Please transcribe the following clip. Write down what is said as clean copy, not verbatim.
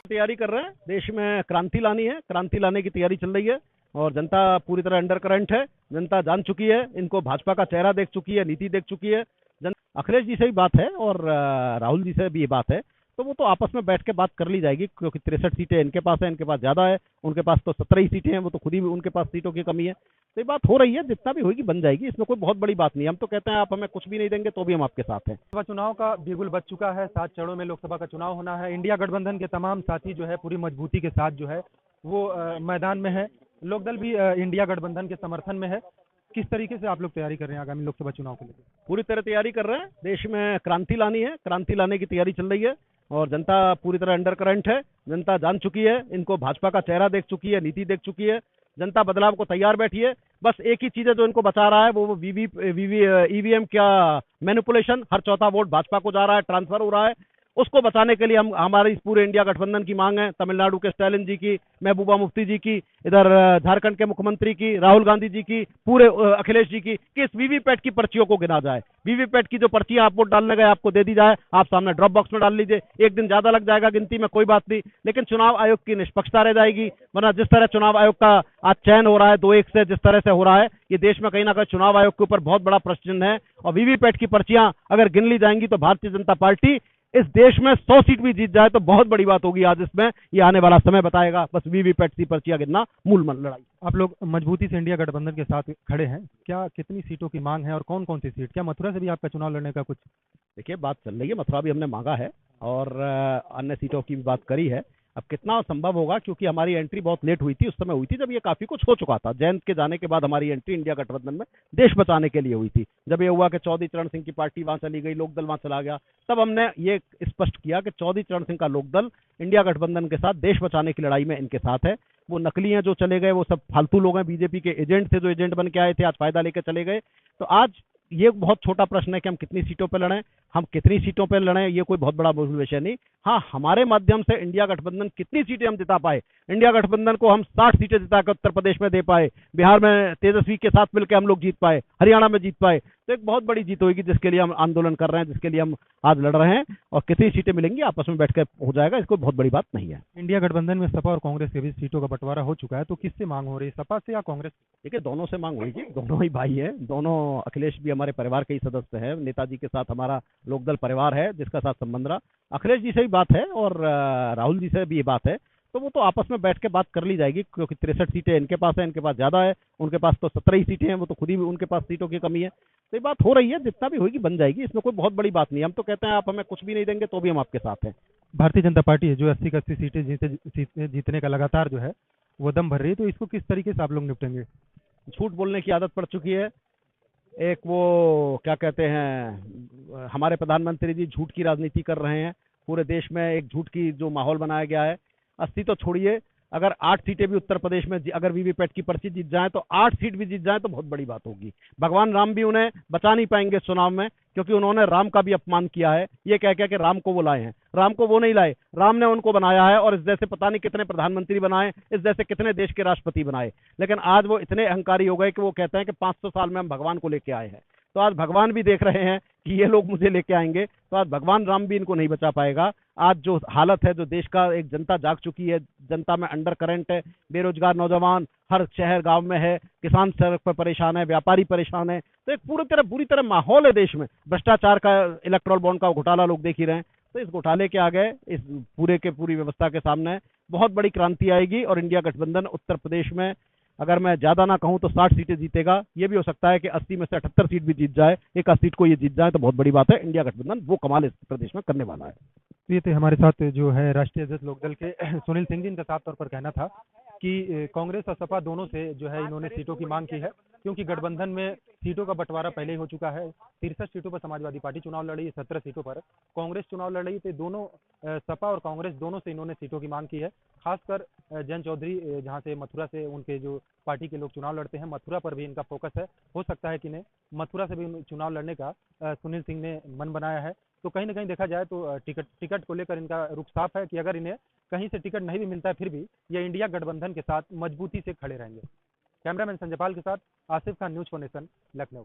तैयारी कर रहे हैं। देश में क्रांति लानी है, क्रांति लाने की तैयारी चल रही है और जनता पूरी तरह अंडर करंट है। जनता जान चुकी है, इनको भाजपा का चेहरा देख चुकी है, नीति देख चुकी है। अखिलेश जी से भी बात है और राहुल जी से भी ये बात है, तो वो तो आपस में बैठ के बात कर ली जाएगी, क्योंकि 63 सीटें इनके पास है, इनके पास ज्यादा है, उनके पास तो 17 ही सीटें हैं, वो तो खुद ही उनके पास सीटों की कमी है। तो ये बात हो रही है, जितना भी होगी बन जाएगी, इसमें कोई बहुत बड़ी बात नहीं है। हम तो कहते हैं आप हमें कुछ भी नहीं देंगे तो भी हम आपके साथ हैं। लोकसभा चुनाव का बिगुल बज चुका है। 7 चरणों में लोकसभा का चुनाव होना है। इंडिया गठबंधन के तमाम साथी जो है पूरी मजबूती के साथ जो है वो मैदान में है। लोकदल भी इंडिया गठबंधन के समर्थन में है। किस तरीके से आप लोग तैयारी कर रहे हैं आगामी लोकसभा चुनाव के लिए? पूरी तरह तैयारी कर रहे हैं। देश में क्रांति लानी है, क्रांति लाने की तैयारी चल रही है और जनता पूरी तरह अंडर करंट है। जनता जान चुकी है, इनको भाजपा का चेहरा देख चुकी है, नीति देख चुकी है। जनता बदलाव को तैयार बैठी है। बस एक ही चीज है जो इनको बचा रहा है, वो ईवीएम क्या मैनिपुलेशन। हर चौथा वोट भाजपा को जा रहा है, ट्रांसफर हो रहा है। उसको बचाने के लिए हम हमारी इस पूरे इंडिया गठबंधन की मांग है, तमिलनाडु के स्टालिन जी की, महबूबा मुफ्ती जी की, इधर झारखंड के मुख्यमंत्री की, राहुल गांधी जी की, पूरे अखिलेश जी की, कि इस वीवीपैट की पर्चियों को गिना जाए। वीवीपैट की जो पर्चियां आप वोट डालने गए आपको दे दी जाए, आप सामने ड्रॉप बॉक्स में डाल लीजिए। एक दिन ज्यादा लग जाएगा गिनती में, कोई बात नहीं, लेकिन चुनाव आयोग की निष्पक्षता रह जाएगी। वरना जिस तरह चुनाव आयोग का आज चयन हो रहा है 2-1 से, जिस तरह से हो रहा है, ये देश में कहीं ना कहीं चुनाव आयोग के ऊपर बहुत बड़ा प्रश्न चिन्ह है। और वीवीपैट की पर्चियां अगर गिन ली जाएंगी तो भारतीय जनता पार्टी इस देश में 100 सीट भी जीत जाए तो बहुत बड़ी बात होगी। आज इसमें ये आने वाला समय बताएगा। बस वीवीपैट की पर्चियां गिनना मूल लड़ाई। आप लोग मजबूती से इंडिया गठबंधन के साथ खड़े हैं। क्या कितनी सीटों की मांग है और कौन कौन सी सीट? क्या मथुरा से भी आपका चुनाव लड़ने का कुछ? देखिए, बात चल रही है, मथुरा भी हमने मांगा है और अन्य सीटों की भी बात करी है। अब कितना संभव होगा, क्योंकि हमारी एंट्री बहुत लेट हुई थी, उस समय हुई थी जब ये काफी कुछ हो चुका था। जयंत के जाने के बाद हमारी एंट्री इंडिया गठबंधन में देश बचाने के लिए हुई थी। जब ये हुआ कि चौधरी चरण सिंह की पार्टी वहां चली गई, लोकदल वहां चला गया, तब हमने ये स्पष्ट किया कि चौधरी चरण सिंह का लोकदल इंडिया गठबंधन के साथ देश बचाने की लड़ाई में इनके साथ है। वो नकली हैं जो चले गए, वो सब फालतू लोग हैं, बीजेपी के एजेंट थे जो एजेंट बन के आए थे, आज फायदा लेकर चले गए। तो आज ये बहुत छोटा प्रश्न है कि हम कितनी सीटों पर लड़ें, हम कितनी सीटों पर लड़ें, ये कोई बहुत बड़ा विषय नहीं। हाँ, हमारे माध्यम से इंडिया गठबंधन कितनी सीटें हम जिता पाए, इंडिया गठबंधन को हम 60 सीटें जिताकर उत्तर प्रदेश में दे पाए, बिहार में तेजस्वी के साथ मिलकर हम लोग जीत पाए, हरियाणा में जीत पाए, तो एक बहुत बड़ी जीत होगी जिसके लिए हम आंदोलन कर रहे हैं, जिसके लिए हम आज लड़ रहे हैं। और कितनी सीटें मिलेंगी आपस में बैठकर हो जाएगा, इसको बहुत बड़ी बात नहीं है। इंडिया गठबंधन में सपा और कांग्रेस के बीच सीटों का बंटवारा हो चुका है, तो किससे मांग हो रही है, सपा से या कांग्रेस? देखिए, दोनों से मांग होगी, दोनों ही भाई हैं, दोनों। अखिलेश भी हमारे परिवार के ही सदस्य हैं, नेताजी के साथ हमारा लोकदल परिवार है जिसका साथ संबंध रहा। अखिलेश जी से भी बात है और राहुल जी से भी ये बात है, तो वो तो आपस में बैठ के बात कर ली जाएगी, क्योंकि 63 सीटें इनके पास है, इनके पास ज्यादा है, उनके पास तो 17 ही सीटें हैं, वो तो खुद ही उनके पास सीटों की कमी है। तो ये बात हो रही है, जितना भी होगी बन जाएगी, इसमें कोई बहुत बड़ी बात नहीं है। हम तो कहते हैं आप हमें कुछ भी नहीं देंगे तो भी हम आपके साथ हैं। भारतीय जनता पार्टी है जो 80 की 80 सीटें जीतने का लगातार जो है वो दम भर रही है, तो इसको किस तरीके से आप लोग निपटेंगे? झूठ बोलने की आदत पड़ चुकी है। एक वो क्या कहते हैं, हमारे प्रधानमंत्री जी झूठ की राजनीति कर रहे हैं। पूरे देश में एक झूठ की जो माहौल बनाया गया है। 80 तो छोड़िए, अगर 8 सीटें भी उत्तर प्रदेश में अगर वीवीपैट की पर्ची जीत जाए तो 8 सीट भी जीत जाए तो बहुत बड़ी बात होगी। भगवान राम भी उन्हें बचा नहीं पाएंगे चुनाव में, क्योंकि उन्होंने राम का भी अपमान किया है, ये कह के कि राम को वो लाए हैं। राम को वो नहीं लाए, राम ने उनको बनाया है, और इस जैसे पता नहीं कितने प्रधानमंत्री बनाए, इस जैसे कितने देश के राष्ट्रपति बनाए। लेकिन आज वो इतने अहंकारी हो गए कि वो कहते हैं कि 500 साल में हम भगवान को लेके आए हैं। तो आज भगवान भी देख रहे हैं कि ये लोग मुझे लेके आएंगे, तो आज भगवान राम भी इनको नहीं बचा पाएगा। आज जो हालत है, जो देश का, एक जनता जाग चुकी है, जनता में अंडर करंट है, बेरोजगार नौजवान हर शहर गांव में है, किसान सड़क पर परेशान है, व्यापारी परेशान है। तो एक बुरी तरह माहौल है देश में। भ्रष्टाचार का, इलेक्ट्रल बॉन्ड का घोटाला लोग देख ही रहे हैं। तो इस घोटाले के आगे, इस पूरी व्यवस्था के सामने बहुत बड़ी क्रांति आएगी और इंडिया गठबंधन उत्तर प्रदेश में, अगर मैं ज्यादा ना कहूं तो 60 सीटें जीतेगा। ये भी हो सकता है कि 80 में से 78 सीट भी जीत जाए, एक 80 सीट को ये जीत जाए तो बहुत बड़ी बात है। इंडिया गठबंधन वो कमाल इस प्रदेश में करने वाला है। तो ये थे हमारे साथ जो है राष्ट्रीय अध्यक्ष लोकदल के सुनील सिंह जी। इनका साफ तौर पर कहना था कि कांग्रेस और सपा दोनों से जो है इन्होंने सीटों की मांग की है, क्योंकि गठबंधन में सीटों का बंटवारा पहले ही हो चुका है। 63 सीटों पर समाजवादी पार्टी चुनाव लड़ रही है, 17 सीटों पर कांग्रेस चुनाव लड़ रही है। तो दोनों सपा और कांग्रेस दोनों से इन्होंने सीटों की मांग की है। खासकर जयंत चौधरी जहां से मथुरा से उनके जो पार्टी के लोग चुनाव लड़ते हैं, मथुरा पर भी इनका फोकस है। हो सकता है कि इन्हें मथुरा से भी चुनाव लड़ने का सुनील सिंह ने मन बनाया है। तो कहीं ना कहीं देखा जाए तो टिकट को लेकर इनका रुख साफ है कि अगर इन्हें कहीं से टिकट नहीं भी मिलता है, फिर भी ये इंडिया गठबंधन के साथ मजबूती से खड़े रहेंगे। कैमरामैन संजय पाल के साथ आसिफ खान, न्यूज़ 4 नेशन, लखनऊ।